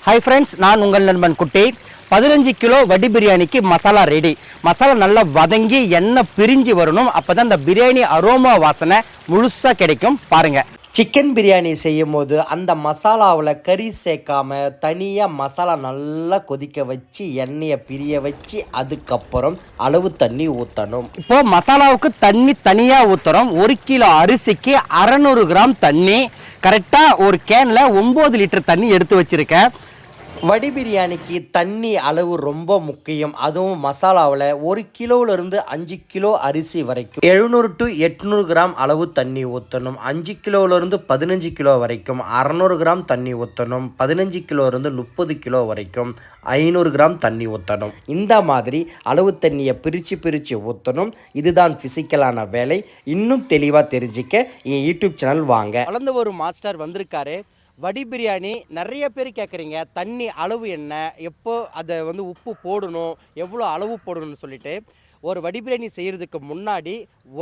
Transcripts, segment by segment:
Hi friends, நான் உங்கள் நண்பன் குட்டி. 15 கிலோ வடி பிரியாணிக்கு மசாலா ரெடி. மசாலா நல்லா வதங்கி எண்ணெய் பிரிஞ்சு வரணும். அப்போ தான் இந்த பிரியாணி அரோமா வாசனை முழுசாக கிடைக்கும். பாருங்கள், சிக்கன் பிரியாணி செய்யும் போது அந்த மசாலாவில் கறி சேர்க்காம தனியாக மசாலா நல்லா கொதிக்க வச்சு எண்ணெயை பிரிய வச்சு அதுக்கப்புறம் அளவு தண்ணி ஊற்றணும். இப்போ மசாலாவுக்கு தண்ணி தனியாக ஊற்றுறோம். 1 கிலோ அரிசிக்கு 600 கிராம் தண்ணி. கரெக்டாக ஒரு கேனில் 9 லிட்டர் தண்ணி எடுத்து வச்சுருக்கேன். வடி பிரியாணிக்கு தண்ணி அளவு ரொம்ப முக்கியம். அதுவும் மசாலாவில் 1 கிலோவிலிருந்து 5 கிலோ அரிசி வரைக்கும் 700 to 800 கிராம் அளவு தண்ணி ஊற்றணும். 5 கிலோவிலிருந்து 15 கிலோ வரைக்கும் 600 கிராம் தண்ணி ஊற்றணும். 15 கிலோவிலிருந்து 30 கிலோ வரைக்கும் 500 கிராம் தண்ணி ஊற்றணும். இந்த மாதிரி அளவு தண்ணியை பிரித்து ஊற்றணும். இதுதான் ஃபிசிக்கலான வேலை. இன்னும் தெளிவாக தெரிஞ்சிக்க என் யூடியூப் சேனல் வாங்க. வளர்ந்த ஒரு மாஸ்டர் வந்திருக்காரு. வடி பிரியாணி நிறைய பேர் கேட்குறீங்க, தண்ணி அளவு என்ன, எப்போ அதை உப்பு போடணும், எவ்வளோ அளவு போடணும்னு சொல்லிட்டு. ஒரு வடி பிரியாணி செய்கிறதுக்கு முன்னாடி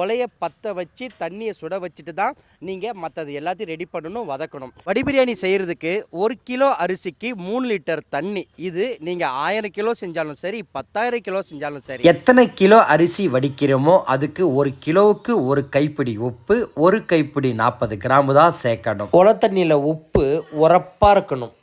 உலையை பற்ற வச்சு தண்ணியை சுட வச்சுட்டு தான் நீங்கள் மற்றது எல்லாத்தையும் ரெடி பண்ணணும், வதக்கணும். வடி பிரியாணி செய்கிறதுக்கு 1 கிலோ அரிசிக்கு 3 லிட்டர் தண்ணி. இது நீங்கள் 1000 கிலோ செஞ்சாலும் சரி, 10,000 கிலோ செஞ்சாலும் சரி. எத்தனை கிலோ அரிசி வடிக்கிறோமோ அதுக்கு 1 கிலோவுக்கு 1 கைப்பிடி உப்பு, 1 கைப்பிடி 40 கிராம் தான் சேர்க்கணும். உல தண்ணியில் உப்பு உரப்பாக இருக்கணும்.